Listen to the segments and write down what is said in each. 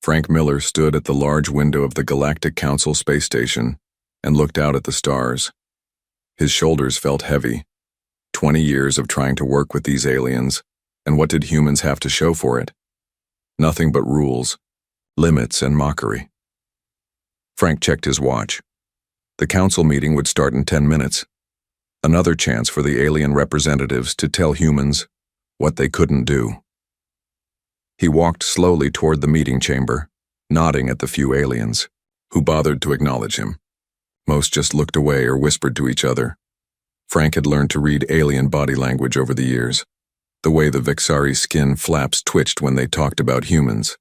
Frank Miller stood at the large window of the Galactic Council space station and looked out at the stars. His shoulders felt heavy. 20 years of trying to work with these aliens, and what did humans have to show for it? Nothing but rules, limits, and mockery. Frank checked his watch. The council meeting would start in 10 minutes. Another chance for the alien representatives to tell humans what they couldn't do. He walked slowly toward the meeting chamber, nodding at the few aliens, who bothered to acknowledge him. Most just looked away or whispered to each other. Frank had learned to read alien body language over the years, the way the Vexari skin flaps twitched when they talked about humans,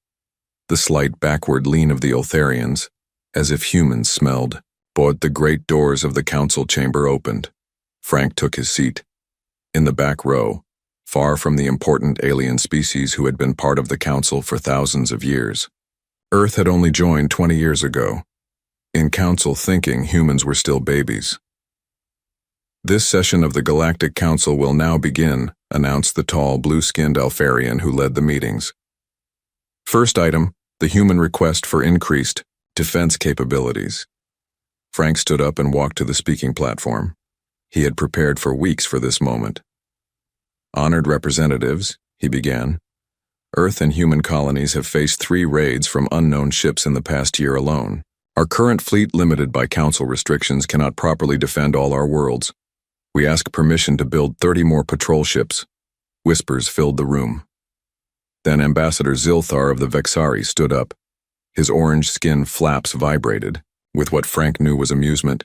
the slight backward lean of the Ultharians, as if humans smelled. But the great doors of the council chamber opened. Frank took his seat. In the back row, far from the important alien species who had been part of the council for thousands of years. Earth had only joined 20 years ago. In council thinking, humans were still babies. This session of the Galactic Council will now begin, announced the tall, blue-skinned Alfarian who led the meetings. First item, the human request for increased defense capabilities. Frank stood up and walked to the speaking platform. He had prepared for weeks for this moment. Honored representatives, he began. Earth and human colonies have faced 3 raids from unknown ships in the past year alone. Our current fleet, limited by council restrictions, cannot properly defend all our worlds. We ask permission to build 30 more patrol ships. Whispers filled the room. Then Ambassador Zilthar of the Vexari stood up. His orange skin flaps vibrated, with what Frank knew was amusement.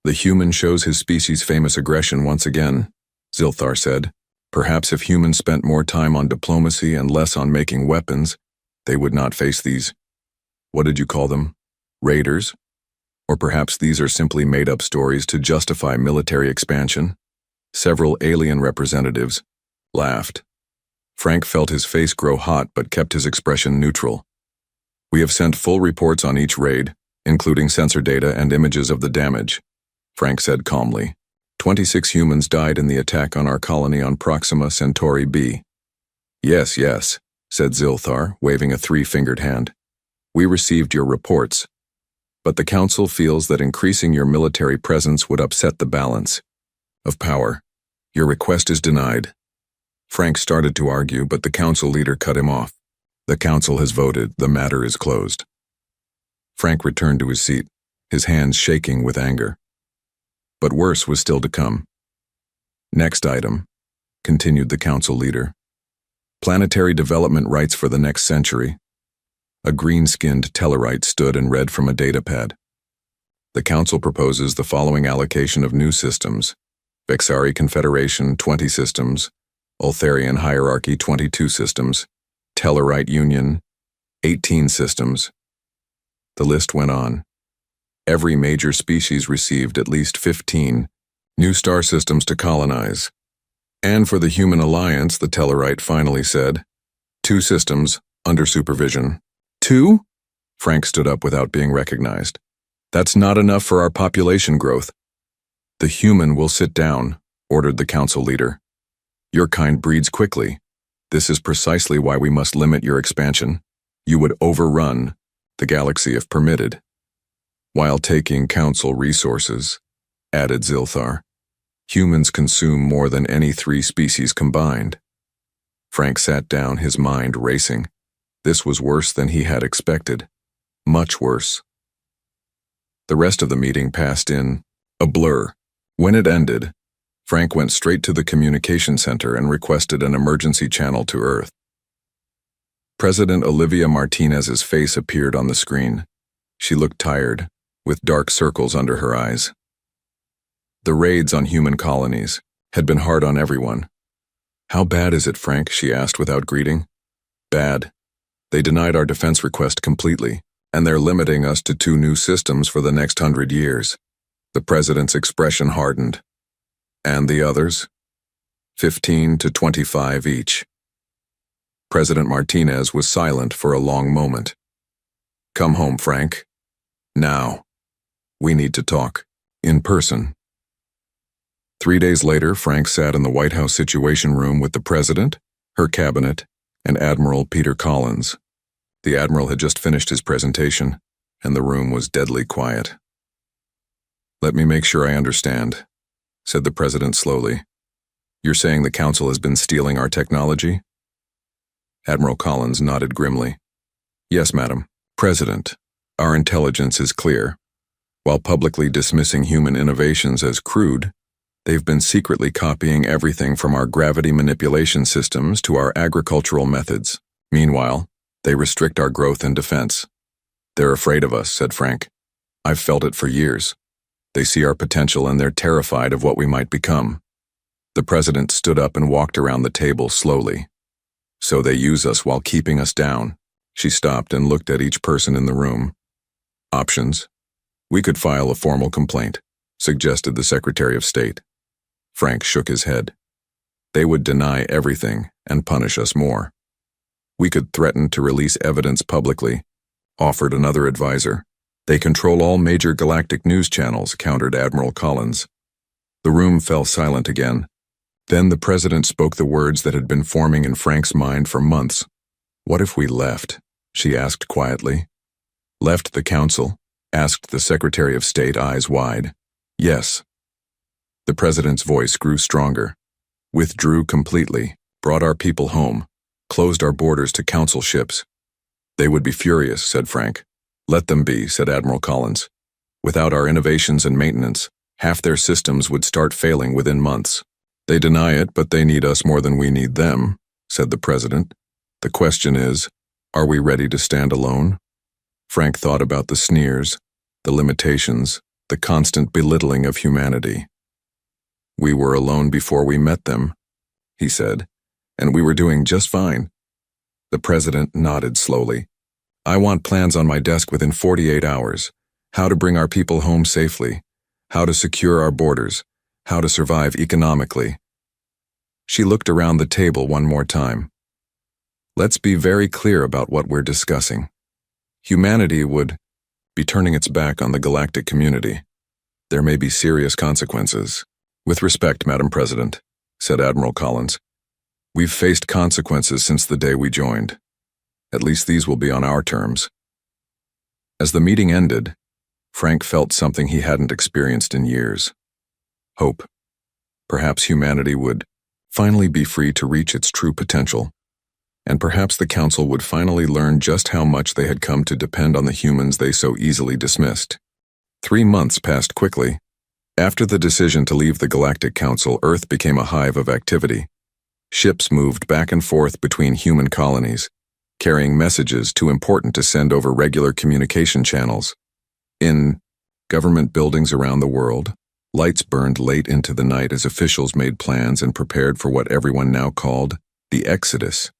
The human shows his species' famous aggression once again, Zilthar said. Perhaps if humans spent more time on diplomacy and less on making weapons, they would not face these. What did you call them? Raiders? Or perhaps these are simply made-up stories to justify military expansion? Several alien representatives laughed. Frank felt his face grow hot but kept his expression neutral. We have sent full reports on each raid, including sensor data and images of the damage, Frank said calmly. 26 humans died in the attack on our colony on Proxima Centauri B. Yes, said Zilthar, waving a 3-fingered hand. We received your reports. But the council feels that increasing your military presence would upset the balance of power. Your request is denied. Frank started to argue, but the council leader cut him off. The council has voted. The matter is closed. Frank returned to his seat, his hands shaking with anger. But worse was still to come. Next item, continued the council leader. Planetary development rights for the next century. A green-skinned Tellarite stood and read from a datapad. The council proposes the following allocation of new systems. Vexari Confederation, 20 systems. Ultharian Hierarchy, 22 systems. Tellarite Union, 18 systems. The list went on. Every major species received at least 15 new star systems to colonize. And for the Human Alliance, the Tellarite finally said, 2 systems, under supervision. 2? Frank stood up without being recognized. That's not enough for our population growth. The human will sit down, ordered the council leader. Your kind breeds quickly. This is precisely why we must limit your expansion. You would overrun the galaxy if permitted. While taking council resources, added Zilthar, humans consume more than any 3 species combined. Frank sat down, his mind racing. This was worse than he had expected. Much worse. The rest of the meeting passed in a blur. When it ended, Frank went straight to the communication center and requested an emergency channel to Earth. President Olivia Martinez's face appeared on the screen. She looked tired, with dark circles under her eyes. The raids on human colonies had been hard on everyone. How bad is it, Frank? She asked without greeting. Bad. They denied our defense request completely, and they're limiting us to 2 new systems for the next 100 years. The president's expression hardened. And the others? 15 to 25 each. President Martinez was silent for a long moment. Come home, Frank. Now. We need to talk. In person. 3 days later, Frank sat in the White House Situation Room with the President, her cabinet, and Admiral Peter Collins. The Admiral had just finished his presentation, and the room was deadly quiet. "Let me make sure I understand," said the President slowly. "You're saying the Council has been stealing our technology?" Admiral Collins nodded grimly. "Yes, Madam. President, our intelligence is clear. While publicly dismissing human innovations as crude, they've been secretly copying everything from our gravity manipulation systems to our agricultural methods. Meanwhile, they restrict our growth and defense." "They're afraid of us," said Frank. "I've felt it for years. They see our potential and they're terrified of what we might become." The President stood up and walked around the table slowly. "So they use us while keeping us down." She stopped and looked at each person in the room. "Options? We could file a formal complaint," suggested the Secretary of State. Frank shook his head. "They would deny everything and punish us more." "We could threaten to release evidence publicly," offered another advisor. "They control all major galactic news channels," countered Admiral Collins. The room fell silent again. Then the President spoke the words that had been forming in Frank's mind for months. "What if we left?" she asked quietly. "Left the Council?" asked the Secretary of State, eyes wide. "Yes." The President's voice grew stronger. "Withdrew completely, brought our people home, closed our borders to Council ships." "They would be furious," said Frank. "Let them be," said Admiral Collins. "Without our innovations and maintenance, half their systems would start failing within months." "They deny it, but they need us more than we need them," said the President. "The question is, are we ready to stand alone?" Frank thought about the sneers, the limitations, the constant belittling of humanity. "We were alone before we met them," he said, "and we were doing just fine." The President nodded slowly. "I want plans on my desk within 48 hours. How to bring our people home safely, how to secure our borders, how to survive economically." She looked around the table one more time. "Let's be very clear about what we're discussing. Humanity would be turning its back on the galactic community. There may be serious consequences." "With respect, Madam President," said Admiral Collins, "we've faced consequences since the day we joined. At least these will be on our terms." As the meeting ended, Frank felt something he hadn't experienced in years. Hope. Perhaps humanity would finally be free to reach its true potential. And perhaps the Council would finally learn just how much they had come to depend on the humans they so easily dismissed. 3 months passed quickly. After the decision to leave the Galactic Council, Earth became a hive of activity. Ships moved back and forth between human colonies, carrying messages too important to send over regular communication channels. In government buildings around the world, lights burned late into the night as officials made plans and prepared for what everyone now called the Exodus.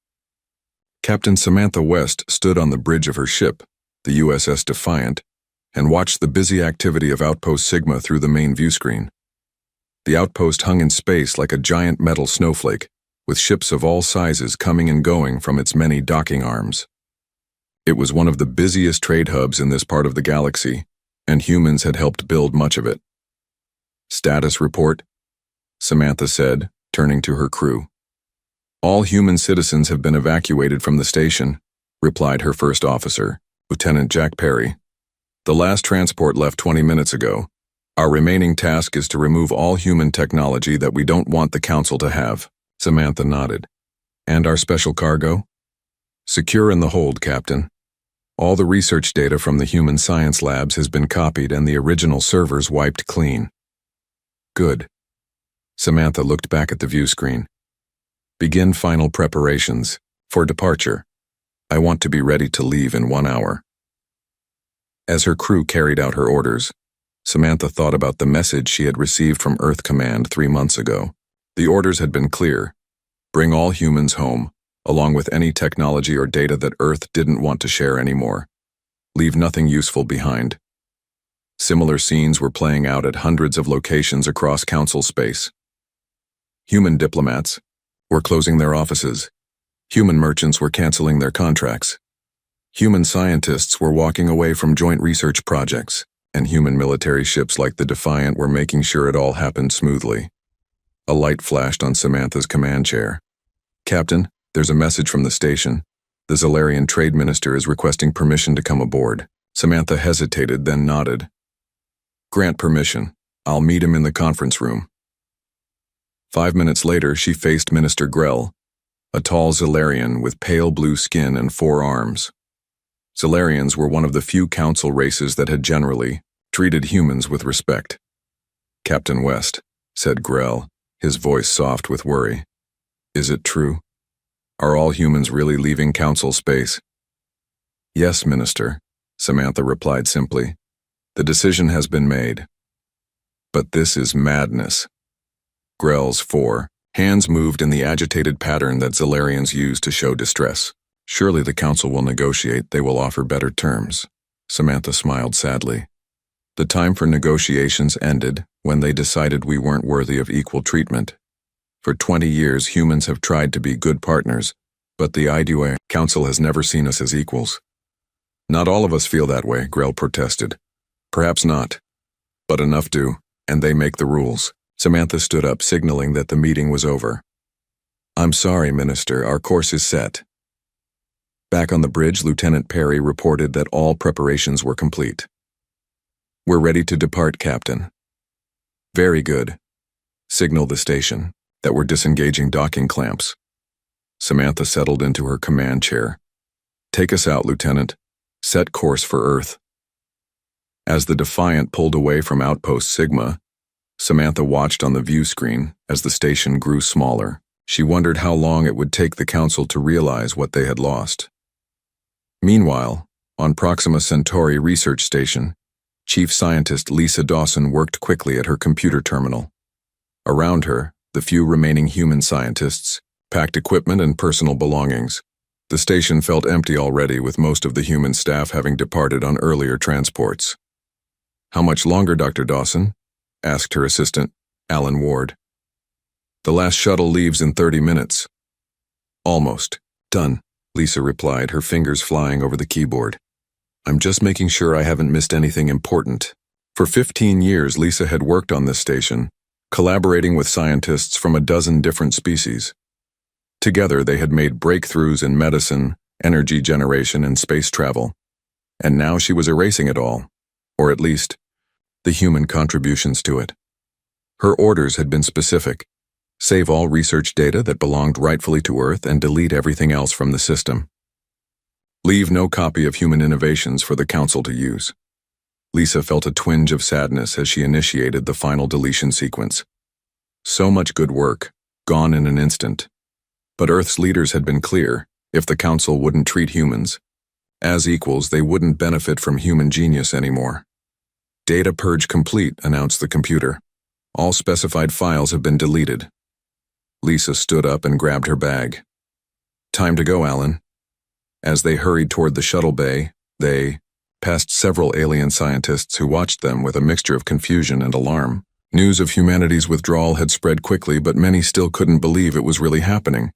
Captain Samantha West stood on the bridge of her ship, the USS Defiant, and watched the busy activity of Outpost Sigma through the main viewscreen. The outpost hung in space like a giant metal snowflake, with ships of all sizes coming and going from its many docking arms. It was one of the busiest trade hubs in this part of the galaxy, and humans had helped build much of it. "Status report," Samantha said, turning to her crew. "All human citizens have been evacuated from the station," replied her first officer, Lieutenant Jack Perry. "The last transport left 20 minutes ago. Our remaining task is to remove all human technology that we don't want the Council to have." Samantha nodded. "And our special cargo?" "Secure in the hold, Captain. All the research data from the human science labs has been copied and the original servers wiped clean." "Good." Samantha looked back at the view screen. "Begin final preparations for departure. I want to be ready to leave in 1 hour." As her crew carried out her orders, Samantha thought about the message she had received from Earth Command 3 months ago. The orders had been clear: bring all humans home, along with any technology or data that Earth didn't want to share anymore. Leave nothing useful behind. Similar scenes were playing out at hundreds of locations across Council space. Human diplomats were closing their offices. Human merchants were canceling their contracts. Human scientists were walking away from joint research projects, and human military ships like the Defiant were making sure it all happened smoothly. A light flashed on Samantha's command chair. "Captain, there's a message from the station. The Zalarian Trade Minister is requesting permission to come aboard. Samantha hesitated, then nodded. Grant permission. I'll meet him in the conference room. 5 minutes later, she faced Minister Grell, a tall Zalarian with pale blue skin and 4 arms. Zalarians were one of the few council races that had generally treated humans with respect. Captain West, said Grell, his voice soft with worry. Is it true? Are all humans really leaving council space? Yes, Minister, Samantha replied simply. The decision has been made. But this is madness. Grell's 4 hands moved in the agitated pattern that Zalarians use to show distress. Surely the council will negotiate, they will offer better terms. Samantha smiled sadly. The time for negotiations ended when they decided we weren't worthy of equal treatment. For 20 years, humans have tried to be good partners, but the HFY Council has never seen us as equals. Not all of us feel that way, Grell protested. Perhaps not. But enough do, and they make the rules. Samantha stood up, signaling that the meeting was over. I'm sorry, Minister, our course is set. Back on the bridge, Lieutenant Perry reported that all preparations were complete. We're ready to depart, Captain. Very good. Signal the station that we're disengaging docking clamps. Samantha settled into her command chair. Take us out, Lieutenant. Set course for Earth. As the Defiant pulled away from Outpost Sigma, Samantha watched on the view screen as the station grew smaller. She wondered how long it would take the Council to realize what they had lost. Meanwhile, on Proxima Centauri Research Station, Chief Scientist Lisa Dawson worked quickly at her computer terminal. Around her, the few remaining human scientists packed equipment and personal belongings. The station felt empty already, with most of the human staff having departed on earlier transports. How much longer, Dr. Dawson? Asked her assistant, Alan Ward. The last shuttle leaves in 30 minutes. Almost. Done, Lisa replied, her fingers flying over the keyboard. I'm just making sure I haven't missed anything important. For 15 years, Lisa had worked on this station, collaborating with scientists from a dozen different species. Together, they had made breakthroughs in medicine, energy generation, and space travel. And now she was erasing it all, or at least, the human contributions to it. Her orders had been specific. Save all research data that belonged rightfully to Earth and delete everything else from the system. Leave no copy of human innovations for the Council to use. Lisa felt a twinge of sadness as she initiated the final deletion sequence. So much good work, gone in an instant. But Earth's leaders had been clear: if the Council wouldn't treat humans as equals, they wouldn't benefit from human genius anymore. Data purge complete, announced the computer. All specified files have been deleted. Lisa stood up and grabbed her bag. Time to go, Alan. As they hurried toward the shuttle bay, they passed several alien scientists who watched them with a mixture of confusion and alarm. News of humanity's withdrawal had spread quickly, but many still couldn't believe it was really happening.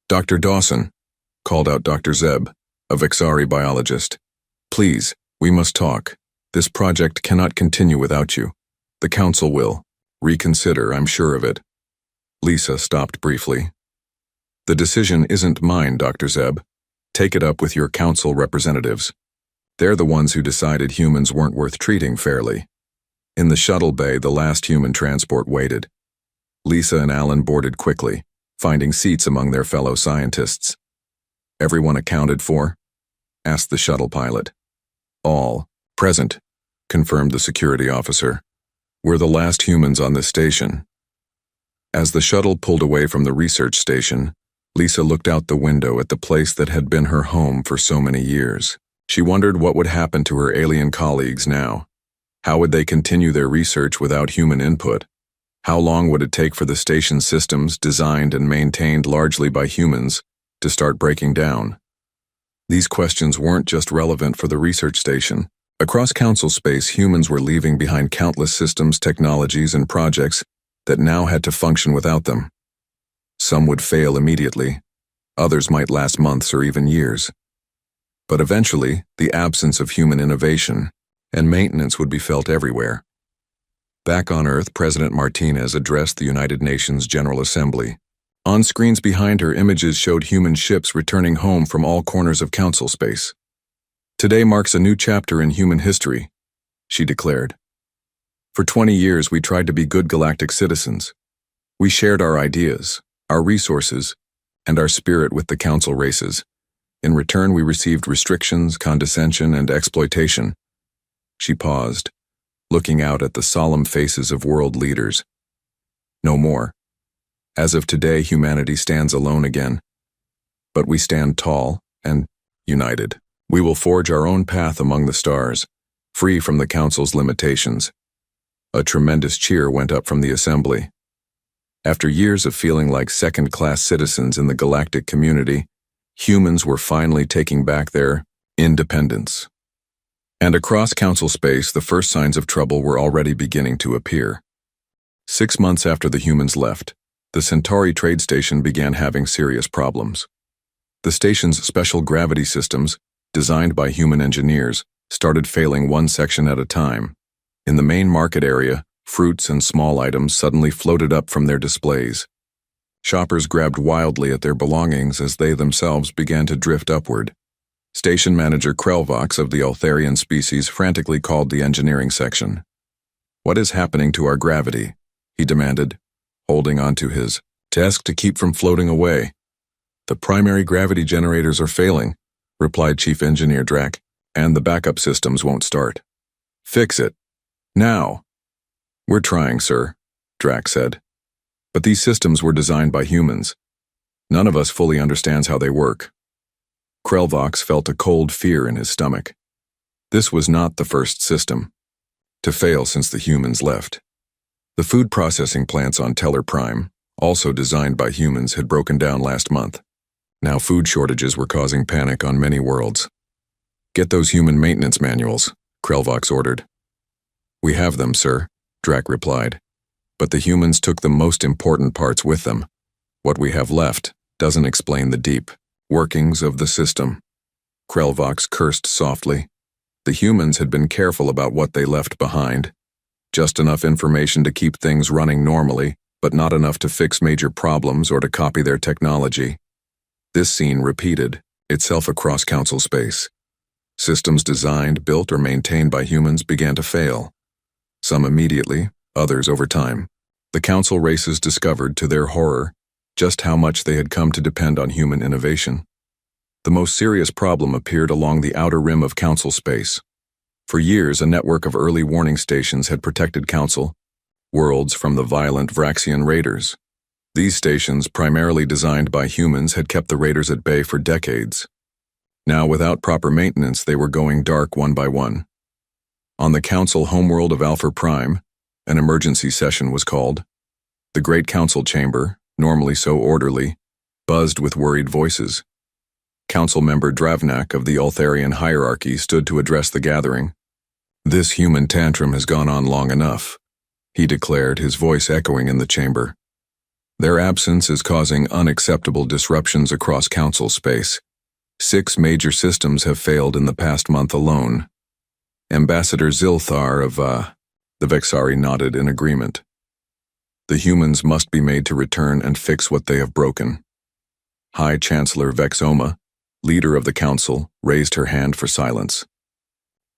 Dr. Dawson, called out Dr. Zeb, a Vexari biologist. Please, we must talk. This project cannot continue without you. The Council will reconsider, I'm sure of it. Lisa stopped briefly. The decision isn't mine, Dr. Zeb. Take it up with your Council representatives. They're the ones who decided humans weren't worth treating fairly. In the shuttle bay, the last human transport waited. Lisa and Alan boarded quickly, finding seats among their fellow scientists. Everyone accounted for? Asked the shuttle pilot. All present, confirmed the security officer. We're the last humans on this station. As the shuttle pulled away from the research station, Lisa looked out the window at the place that had been her home for so many years. She wondered what would happen to her alien colleagues now. How would they continue their research without human input? How long would it take for the station's systems, designed and maintained largely by humans, to start breaking down? These questions weren't just relevant for the research station. Across Council space, humans were leaving behind countless systems, technologies, and projects that now had to function without them. Some would fail immediately. Others might last months or even years. But eventually, the absence of human innovation and maintenance would be felt everywhere. Back on Earth, President Martinez addressed the United Nations General Assembly. On screens behind her, images showed human ships returning home from all corners of Council space. "Today marks a new chapter in human history," she declared. "For 20 years we tried to be good galactic citizens. We shared our ideas, our resources, and our spirit with the Council races. In return we received restrictions, condescension, and exploitation." She paused, looking out at the solemn faces of world leaders. "No more. As of today, humanity stands alone again. But we stand tall and united. We will forge our own path among the stars, free from the Council's limitations." A tremendous cheer went up from the assembly. After years of feeling like second-class citizens in the galactic community, humans were finally taking back their independence. And across Council space, the first signs of trouble were already beginning to appear. 6 months after the humans left, the Centauri trade station began having serious problems. The station's special gravity systems, designed by human engineers, started failing one section at a time. In the main market area, fruits and small items suddenly floated up from their displays. Shoppers grabbed wildly at their belongings as they themselves began to drift upward. Station manager Krelvox of the Eltharian species frantically called the engineering section. "What is happening to our gravity?" he demanded, holding onto his desk to keep from floating away. "The primary gravity generators are failing," replied Chief Engineer Drac, "and the backup systems won't start." "Fix it. Now." "We're trying, sir," Drac said. "But these systems were designed by humans. None of us fully understands how they work." Krelvox felt a cold fear in his stomach. This was not the first system to fail since the humans left. The food processing plants on Teller Prime, also designed by humans, had broken down last month. Now food shortages were causing panic on many worlds. "Get those human maintenance manuals," Krelvox ordered. "We have them, sir," Drac replied. "But the humans took the most important parts with them. What we have left doesn't explain the deep workings of the system." Krelvox cursed softly. The humans had been careful about what they left behind. Just enough information to keep things running normally, but not enough to fix major problems or to copy their technology. This scene repeated itself across Council space. Systems designed, built, or maintained by humans began to fail. Some immediately, others over time. The Council races discovered, to their horror, just how much they had come to depend on human innovation. The most serious problem appeared along the outer rim of Council space. For years, a network of early warning stations had protected Council worlds from the violent Vraxian raiders. These stations, primarily designed by humans, had kept the raiders at bay for decades. Now, without proper maintenance, they were going dark one by one. On the Council homeworld of Alpha Prime, an emergency session was called. The Great Council chamber, normally so orderly, buzzed with worried voices. Council member Dravnak of the Eltharian hierarchy stood to address the gathering. "This human tantrum has gone on long enough," he declared, his voice echoing in the chamber. "Their absence is causing unacceptable disruptions across Council space. 6 major systems have failed in the past month alone." Ambassador Zilthar of, the Vexari nodded in agreement. "The humans must be made to return and fix what they have broken." High Chancellor Vexoma, leader of the Council, raised her hand for silence.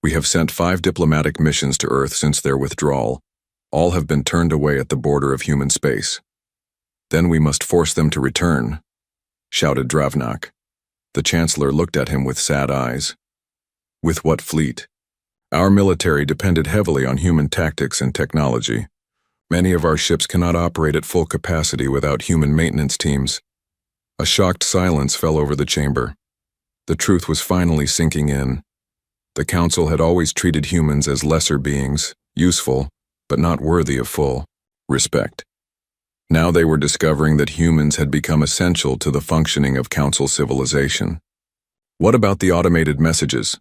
"We have sent 5 diplomatic missions to Earth since their withdrawal. All have been turned away at the border of human space. Then we must force them to return," shouted Dravnak. The Chancellor looked at him with sad eyes. "With what fleet? Our military depended heavily on human tactics and technology. Many of our ships cannot operate at full capacity without human maintenance teams." A shocked silence fell over the chamber. The truth was finally sinking in. The Council had always treated humans as lesser beings, useful, but not worthy of full respect. Now they were discovering that humans had become essential to the functioning of Council civilization. "What about the automated messages?"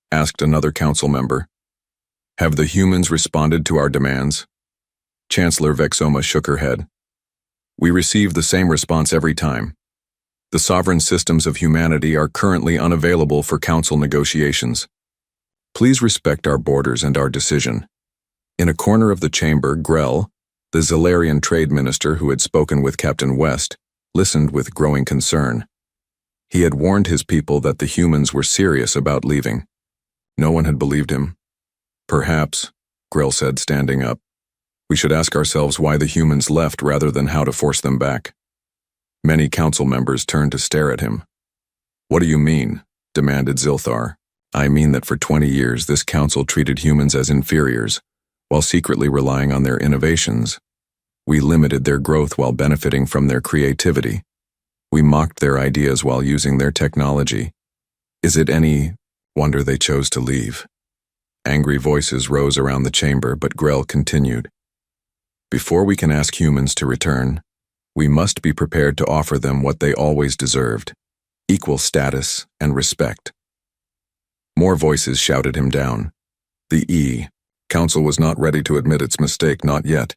asked another Council member. "Have the humans responded to our demands?" Chancellor Vexoma shook her head. "We receive the same response every time. The sovereign systems of humanity are currently unavailable for Council negotiations. Please respect our borders and our decision." In a corner of the chamber, Grell, the Zalarian trade minister who had spoken with Captain West, listened with growing concern. He had warned his people that the humans were serious about leaving. No one had believed him. Perhaps, Grill said, standing up, we should ask ourselves why the humans left rather than how to force them back. Many council members turned to stare at him. What do you mean? Demanded Zilthar. I mean that for 20 years this council treated humans as inferiors, while secretly relying on their innovations. We limited their growth while benefiting from their creativity. We mocked their ideas while using their technology. Is it any wonder they chose to leave? Angry voices rose around the chamber, but Grell continued. Before we can ask humans to return, we must be prepared to offer them what they always deserved: equal status and respect. More voices shouted him down. The Council was not ready to admit its mistake, not yet.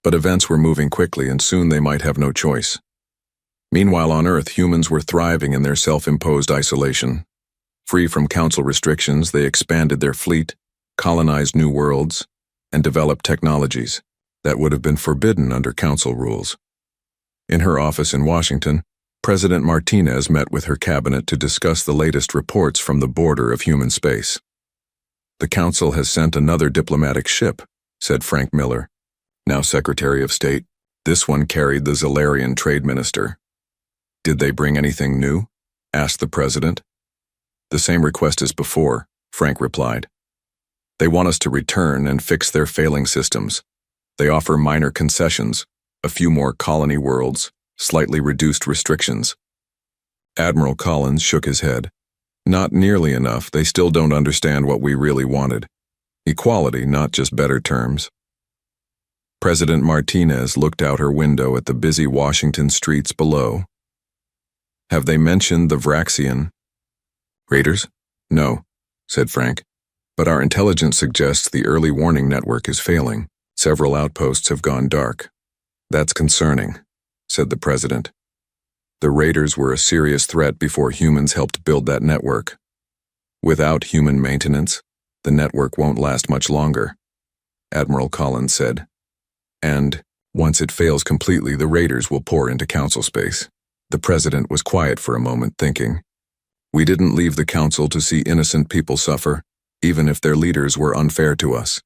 But events were moving quickly, and soon they might have no choice. Meanwhile, on Earth, humans were thriving in their self-imposed isolation. Free from council restrictions, they expanded their fleet, colonized new worlds, and developed technologies that would have been forbidden under council rules. In her office in Washington, President Martinez met with her cabinet to discuss the latest reports from the border of human space. The council has sent another diplomatic ship, said Frank Miller, now Secretary of State. This one carried the Zalarian trade minister. Did they bring anything new? Asked the president. The same request as before, Frank replied. They want us to return and fix their failing systems. They offer minor concessions, a few more colony worlds, slightly reduced restrictions. Admiral Collins shook his head. Not nearly enough. They still don't understand what we really wanted. Equality, not just better terms. President Martinez looked out her window at the busy Washington streets below. Have they mentioned the Vraxian raiders? No, said Frank. But our intelligence suggests the early warning network is failing. Several outposts have gone dark. That's concerning, said the president. The raiders were a serious threat before humans helped build that network. Without human maintenance, the network won't last much longer, Admiral Collins said. And, once it fails completely, the raiders will pour into council space. The president was quiet for a moment, thinking. We didn't leave the council to see innocent people suffer, even if their leaders were unfair to us.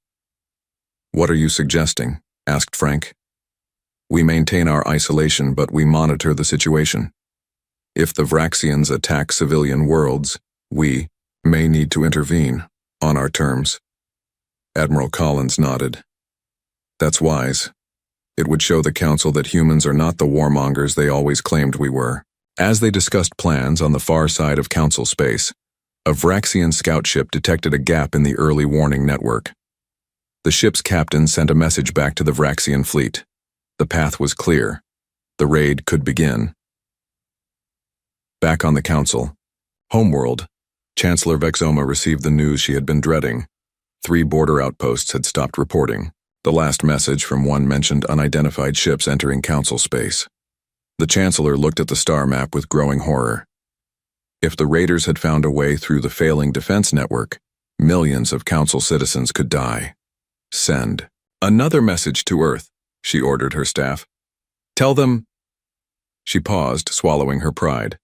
What are you suggesting? Asked Frank. We maintain our isolation, but we monitor the situation. If the Vraxians attack civilian worlds, we may need to intervene, on our terms. Admiral Collins nodded. That's wise. It would show the council that humans are not the warmongers they always claimed we were. As they discussed plans on the far side of council space, a Vraxian scout ship detected a gap in the early warning network. The ship's captain sent a message back to the Vraxian fleet. The path was clear. The raid could begin. Back on the council, homeworld, Chancellor Vexoma received the news she had been dreading. 3 border outposts had stopped reporting. The last message from one mentioned unidentified ships entering council space. The Chancellor looked at the star map with growing horror. If the raiders had found a way through the failing defense network, millions of council citizens could die. Send another message to Earth, she ordered her staff. Tell them... She paused, swallowing her pride.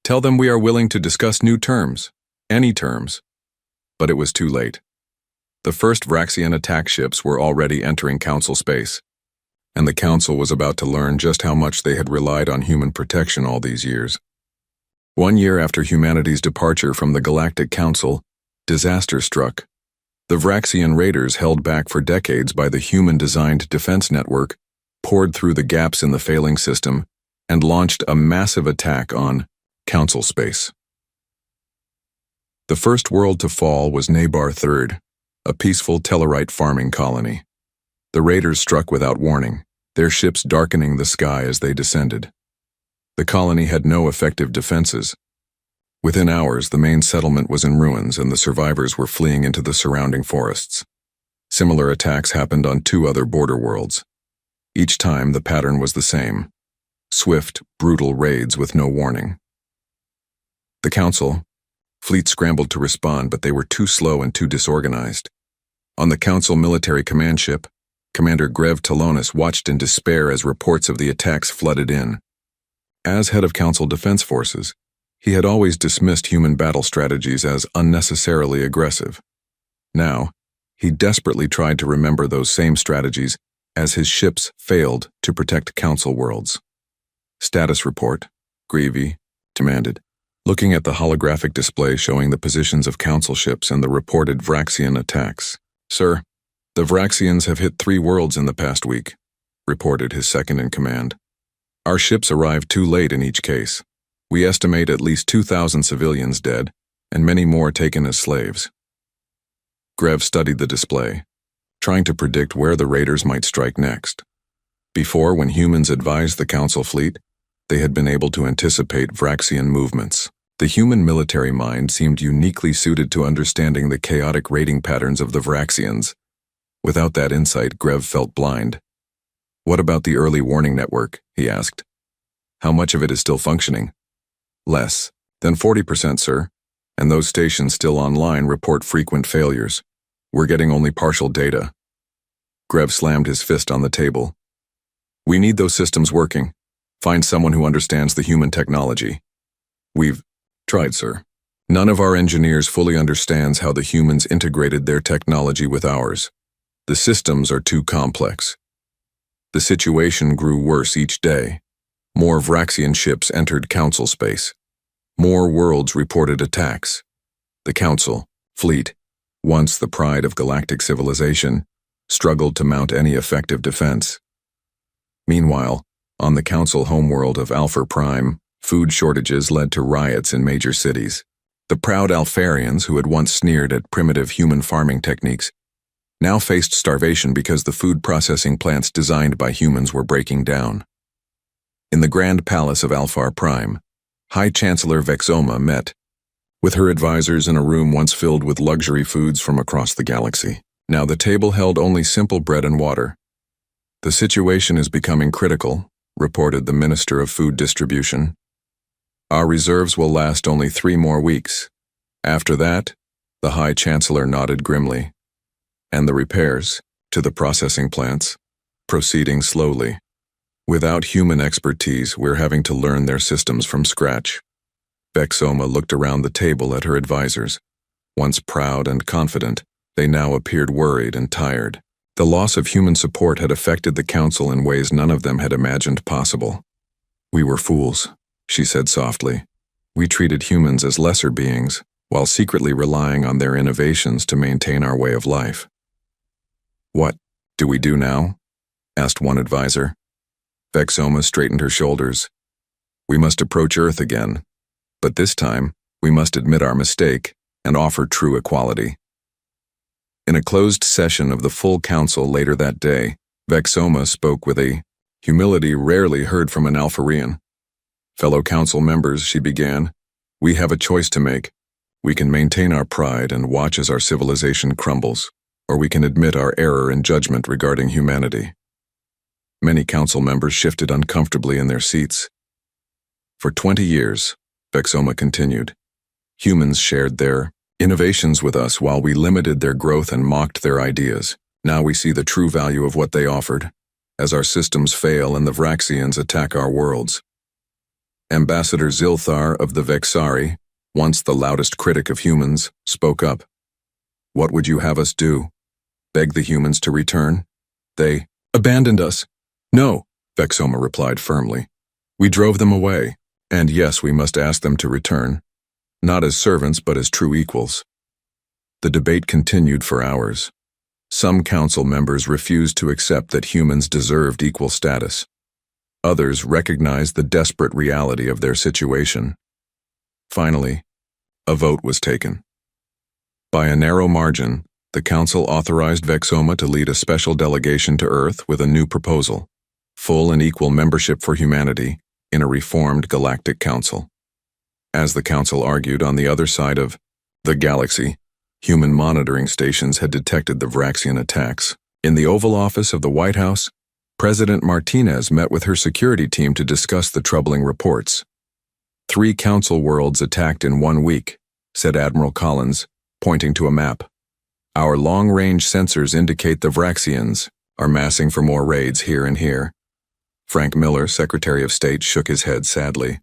Tell them we are willing to discuss new terms, any terms. But it was too late. The first Vraxian attack ships were already entering council space, and the council was about to learn just how much they had relied on human protection all these years. 1 year after humanity's departure from the Galactic Council, disaster struck. The Vraxian raiders, held back for decades by the human-designed defense network, poured through the gaps in the failing system and launched a massive attack on council space. The first world to fall was Nabar III, a peaceful Tellarite farming colony. The raiders struck without warning, their ships darkening the sky as they descended. The colony had no effective defenses. Within hours, the main settlement was in ruins and the survivors were fleeing into the surrounding forests. Similar attacks happened on 2 other border worlds. Each time, the pattern was the same: swift, brutal raids with no warning. The council, fleet scrambled to respond, but they were too slow and too disorganized. On the council military command ship, Commander Grev Talonis watched in despair as reports of the attacks flooded in. As head of Council Defense Forces, he had always dismissed human battle strategies as unnecessarily aggressive. Now, he desperately tried to remember those same strategies as his ships failed to protect Council worlds. Status report, Greavy demanded, looking at the holographic display showing the positions of Council ships and the reported Vraxian attacks. Sir, the Vraxians have hit 3 worlds in the past week, reported his second-in-command. Our ships arrived too late in each case. We estimate at least 2,000 civilians dead, and many more taken as slaves. Grev studied the display, trying to predict where the raiders might strike next. Before, when humans advised the Council fleet, they had been able to anticipate Vraxian movements. The human military mind seemed uniquely suited to understanding the chaotic raiding patterns of the Vraxians. Without that insight, Grev felt blind. What about the early warning network? He asked. How much of it is still functioning? Less than 40%, sir, and those stations still online report frequent failures. We're getting only partial data. Grev slammed his fist on the table. We need those systems working. Find someone who understands the human technology. We've tried, sir. None of our engineers fully understands how the humans integrated their technology with ours. The systems are too complex. The situation grew worse each day. More Vraxian ships entered Council space. More worlds reported attacks. The Council, fleet, once the pride of galactic civilization, struggled to mount any effective defense. Meanwhile, on the Council homeworld of Alpha Prime, food shortages led to riots in major cities. The proud Alpharians, who had once sneered at primitive human farming techniques, now faced starvation because the food processing plants designed by humans were breaking down. In the Grand Palace of Alpha Prime, High Chancellor Vexoma met with her advisors in a room once filled with luxury foods from across the galaxy. Now the table held only simple bread and water. The situation is becoming critical, reported the Minister of Food Distribution. Our reserves will last only 3 more weeks. After that, the High Chancellor nodded grimly. And the repairs to the processing plants, proceeding slowly. Without human expertise, we're having to learn their systems from scratch. Vexoma looked around the table at her advisors. Once proud and confident, they now appeared worried and tired. The loss of human support had affected the Council in ways none of them had imagined possible. We were fools, she said softly. We treated humans as lesser beings, while secretly relying on their innovations to maintain our way of life. What do we do now? Asked one advisor. Vexoma straightened her shoulders. We must approach Earth again, but this time we must admit our mistake and offer true equality. In a closed session of the full council later that day, Vexoma spoke with a humility rarely heard from an Alpharian. Fellow council members, she began, we have a choice to make. We can maintain our pride and watch as our civilization crumbles, or we can admit our error in judgment regarding humanity. Many council members shifted uncomfortably in their seats. For 20 years, Vexoma continued, humans shared their innovations with us while we limited their growth and mocked their ideas. Now we see the true value of what they offered, as our systems fail and the Vraxians attack our worlds. Ambassador Zilthar of the Vexari, once the loudest critic of humans, spoke up. What would you have us do? Beg the humans to return? They abandoned us. No, Vexoma replied firmly. We drove them away, and yes, we must ask them to return. Not as servants, but as true equals. The debate continued for hours. Some council members refused to accept that humans deserved equal status. Others recognized the desperate reality of their situation. Finally, a vote was taken. By a narrow margin, the council authorized Vexoma to lead a special delegation to Earth with a new proposal. Full and equal membership for humanity in a reformed galactic council. As the council argued, on the other side of the galaxy, human monitoring stations had detected the Vraxian attacks. In the Oval Office of the White House, President Martinez met with her security team to discuss the troubling reports. 3 council worlds attacked in 1 week, said Admiral Collins, pointing to a map. Our long-range sensors indicate the Vraxians are massing for more raids here and here. Frank Miller, Secretary of State, shook his head sadly.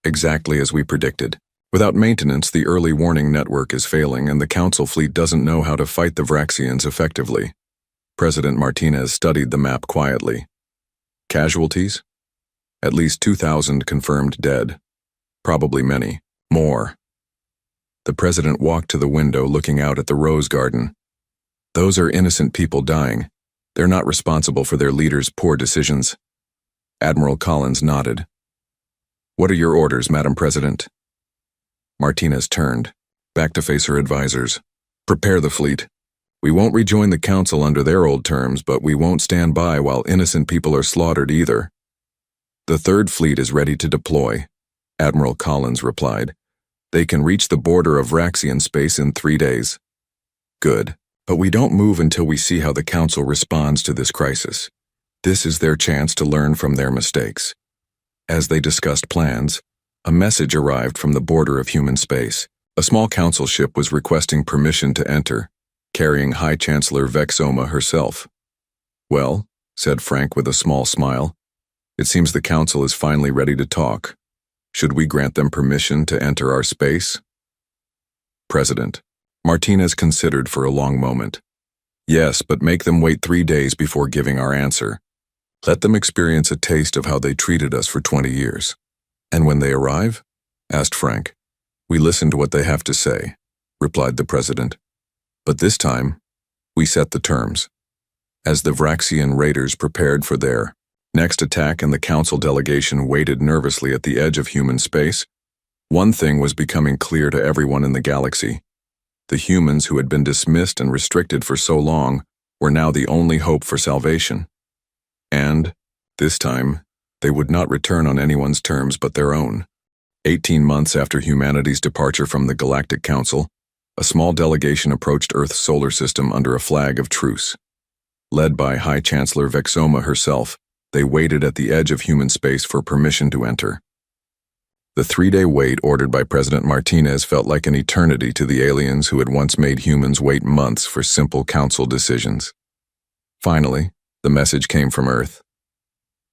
Exactly as we predicted. Without maintenance, the early warning network is failing and the Council fleet doesn't know how to fight the Vraxians effectively. President Martinez studied the map quietly. Casualties? At least 2,000 confirmed dead. Probably many more. The president walked to the window looking out at the rose garden. Those are innocent people dying. They're not responsible for their leaders' poor decisions. Admiral Collins nodded. What are your orders, Madam President? Martinez turned, back to face her advisors. Prepare the fleet. We won't rejoin the Council under their old terms, but we won't stand by while innocent people are slaughtered either. The Third Fleet is ready to deploy, Admiral Collins replied. They can reach the border of Vraxian space in 3 days. Good, but we don't move until we see how the Council responds to this crisis. This is their chance to learn from their mistakes. As they discussed plans, a message arrived from the border of human space. A small Council ship was requesting permission to enter, carrying High Chancellor Vexoma herself. Well, said Frank with a small smile, it seems the Council is finally ready to talk. Should we grant them permission to enter our space? President. Martinez considered for a long moment. Yes, but make them wait 3 days before giving our answer. Let them experience a taste of how they treated us for 20 years. And when they arrive? Asked Frank. We listen to what they have to say, replied the president. But this time, we set the terms. As the Vraxian raiders prepared for their next attack and the Council delegation waited nervously at the edge of human space, one thing was becoming clear to everyone in the galaxy. The humans who had been dismissed and restricted for so long were now the only hope for salvation. And, this time, they would not return on anyone's terms but their own. 18 months after humanity's departure from the Galactic Council, a small delegation approached Earth's solar system under a flag of truce. Led by High Chancellor Vexoma herself, they waited at the edge of human space for permission to enter. The 3-day wait ordered by President Martinez felt like an eternity to the aliens who had once made humans wait months for simple Council decisions. Finally, the message came from Earth.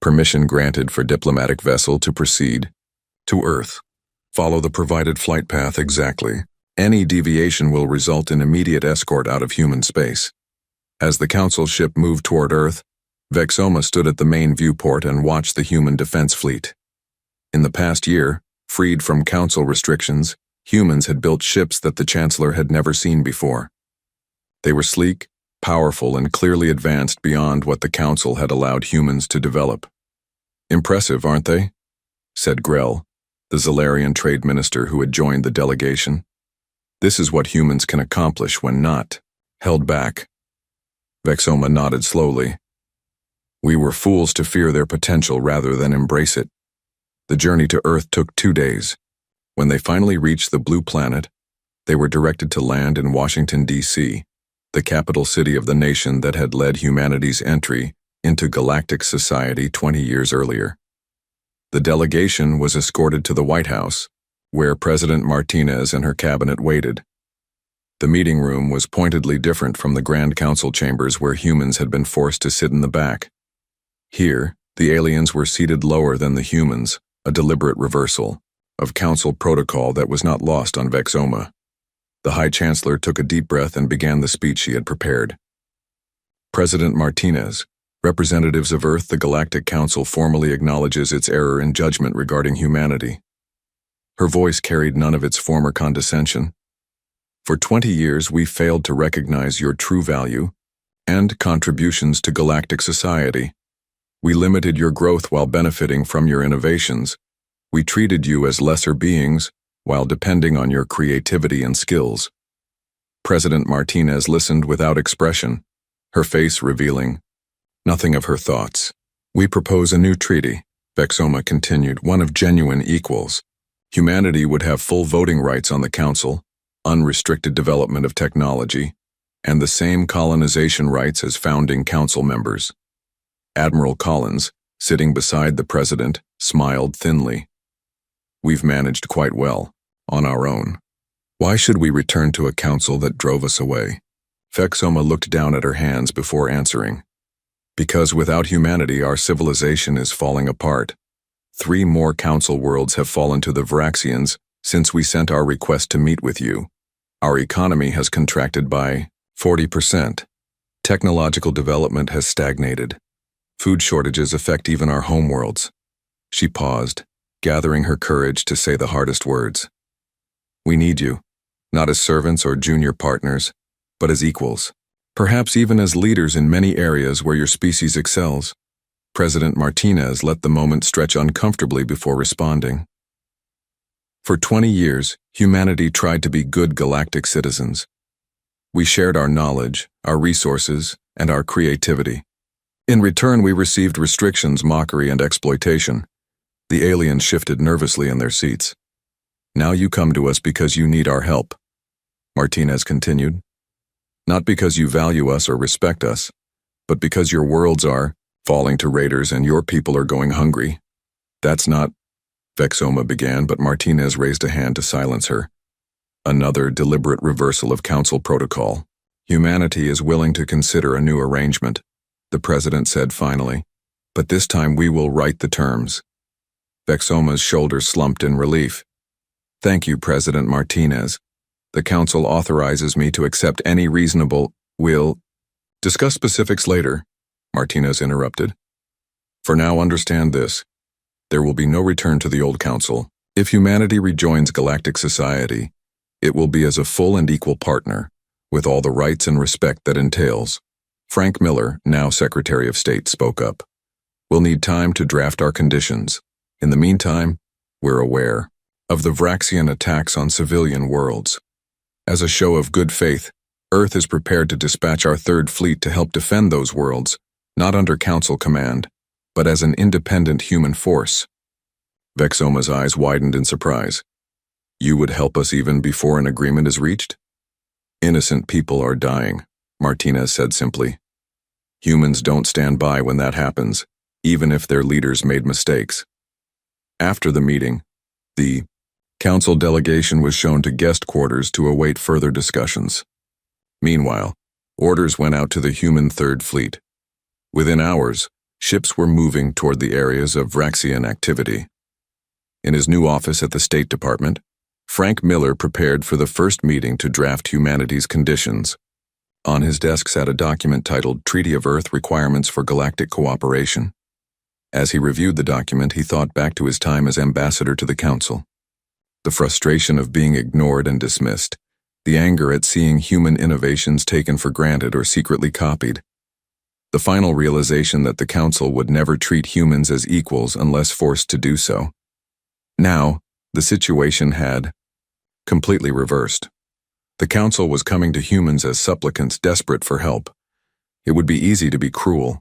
Permission granted for diplomatic vessel to proceed to Earth. Follow the provided flight path exactly. Any deviation will result in immediate escort out of human space. As the Council ship moved toward Earth, Vexoma stood at the main viewport and watched the human defense fleet. In the past year, freed from Council restrictions, humans had built ships that the Chancellor had never seen before. They were sleek, powerful, and clearly advanced beyond what the Council had allowed humans to develop. Impressive, aren't they? Said Grell, the Zalarian trade minister who had joined the delegation. This is what humans can accomplish when not held back. Vexoma nodded slowly. We were fools to fear their potential rather than embrace it. The journey to Earth took 2 days. When they finally reached the blue planet, they were directed to land in Washington, D.C., the capital city of the nation that had led humanity's entry into galactic society 20 years earlier. The delegation was escorted to the White House, where President Martinez and her cabinet waited. The meeting room was pointedly different from the Grand Council chambers where humans had been forced to sit in the back. Here, the aliens were seated lower than the humans, a deliberate reversal of Council protocol that was not lost on Vexoma. The High Chancellor took a deep breath and began the speech she had prepared. President Martinez, representatives of Earth, the Galactic Council formally acknowledges its error in judgment regarding humanity. Her voice carried none of its former condescension. For 20 years, we failed to recognize your true value and contributions to galactic society. We limited your growth while benefiting from your innovations. We treated you as lesser beings while depending on your creativity and skills. President Martinez listened without expression, her face revealing nothing of her thoughts. We propose a new treaty, Vexoma continued, one of genuine equals. Humanity would have full voting rights on the Council, unrestricted development of technology, and the same colonization rights as founding Council members. Admiral Collins, sitting beside the President, smiled thinly. We've managed quite well, on our own. Why should we return to a Council that drove us away? Vexoma looked down at her hands before answering. Because without humanity, our civilization is falling apart. 3 more council worlds have fallen to the Vraxians since we sent our request to meet with you. Our economy has contracted by 40%. Technological development has stagnated. Food shortages affect even our homeworlds. She paused, gathering her courage to say the hardest words. We need you, not as servants or junior partners, but as equals. Perhaps even as leaders in many areas where your species excels. President Martinez let the moment stretch uncomfortably before responding. For 20 years, humanity tried to be good galactic citizens. We shared our knowledge, our resources, and our creativity. In return, we received restrictions, mockery, and exploitation. The aliens shifted nervously in their seats. Now you come to us because you need our help, Martinez continued. Not because you value us or respect us, but because your worlds are falling to raiders and your people are going hungry. That's not, Vexoma began, but Martinez raised a hand to silence her. Another deliberate reversal of council protocol. Humanity is willing to consider a new arrangement, the president said finally, but this time we will write the terms. Vexoma's shoulders slumped in relief. Thank you, President Martinez. The council authorizes me to accept any reasonable. We'll discuss specifics later, Martinez interrupted. For now, understand this. There will be no return to the old council. If humanity rejoins galactic society, it will be as a full and equal partner, with all the rights and respect that entails. Frank Miller, now Secretary of State, spoke up. We'll need time to draft our conditions. In the meantime, we're aware of the Vraxian attacks on civilian worlds. As a show of good faith, Earth is prepared to dispatch our Third Fleet to help defend those worlds, not under Council command, but as an independent human force. Vexoma's eyes widened in surprise. You would help us even before an agreement is reached? Innocent people are dying, Martinez said simply. Humans don't stand by when that happens, even if their leaders made mistakes. After the meeting, the Council delegation was shown to guest quarters to await further discussions. Meanwhile, orders went out to the human Third Fleet. Within hours, ships were moving toward the areas of Vraxian activity. In his new office at the State Department, Frank Miller prepared for the first meeting to draft humanity's conditions. On his desk sat a document titled Treaty of Earth Requirements for Galactic Cooperation. As he reviewed the document, he thought back to his time as ambassador to the Council. The frustration of being ignored and dismissed, the anger at seeing human innovations taken for granted or secretly copied, the final realization that the Council would never treat humans as equals unless forced to do so. Now, the situation had completely reversed. The Council was coming to humans as supplicants desperate for help. It would be easy to be cruel,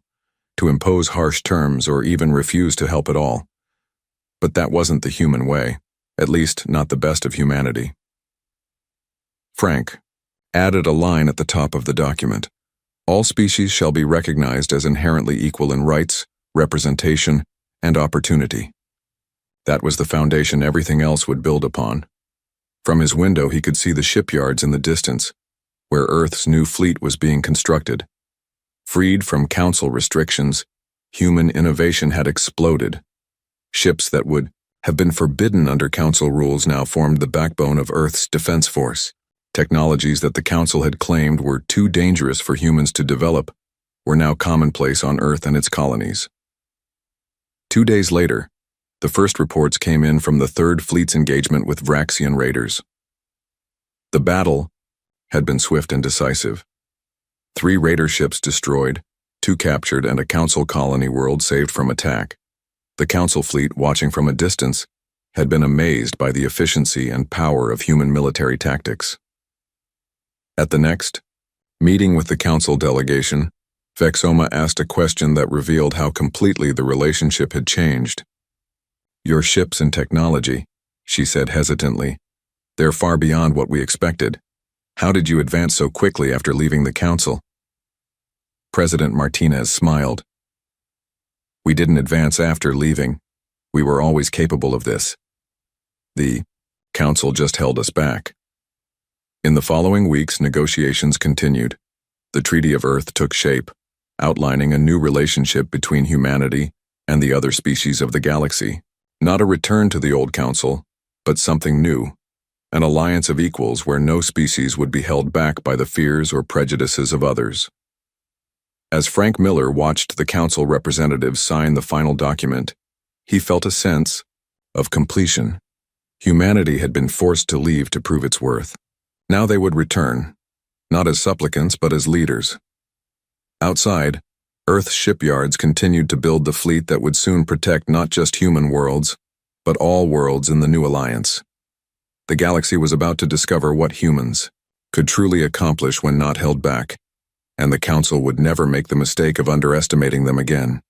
to impose harsh terms or even refuse to help at all. But that wasn't the human way. At least, not the best of humanity. Frank added a line at the top of the document. All species shall be recognized as inherently equal in rights, representation, and opportunity. That was the foundation everything else would build upon. From his window, he could see the shipyards in the distance, where Earth's new fleet was being constructed. Freed from Council restrictions, human innovation had exploded. Ships that would have been forbidden under Council rules now formed the backbone of Earth's defense force. Technologies that the Council had claimed were too dangerous for humans to develop were now commonplace on Earth and its colonies. 2 days later, the first reports came in from the Third Fleet's engagement with Vraxian raiders. The battle had been swift and decisive. 3 raider ships destroyed, 2 captured, and a Council colony world saved from attack. The Council fleet, watching from a distance, had been amazed by the efficiency and power of human military tactics. At the next meeting with the Council delegation, Vexoma asked a question that revealed how completely the relationship had changed. Your ships and technology, she said hesitantly. They're far beyond what we expected. How did you advance so quickly after leaving the Council? President Martinez smiled. We didn't advance after leaving. We were always capable of this. The Council just held us back. In the following weeks, negotiations continued. The Treaty of Earth took shape. outlining a new relationship between humanity and the other species of the galaxy. Not a return to the old council, but something new, an alliance of equals where no species would be held back by the fears or prejudices of others. As Frank Miller watched the council representatives sign the final document, he felt a sense of completion. Humanity had been forced to leave to prove its worth. Now they would return, not as supplicants but as leaders. Outside, Earth's shipyards continued to build the fleet that would soon protect not just human worlds, but all worlds in the new alliance. The galaxy was about to discover what humans could truly accomplish when not held back, and the Council would never make the mistake of underestimating them again.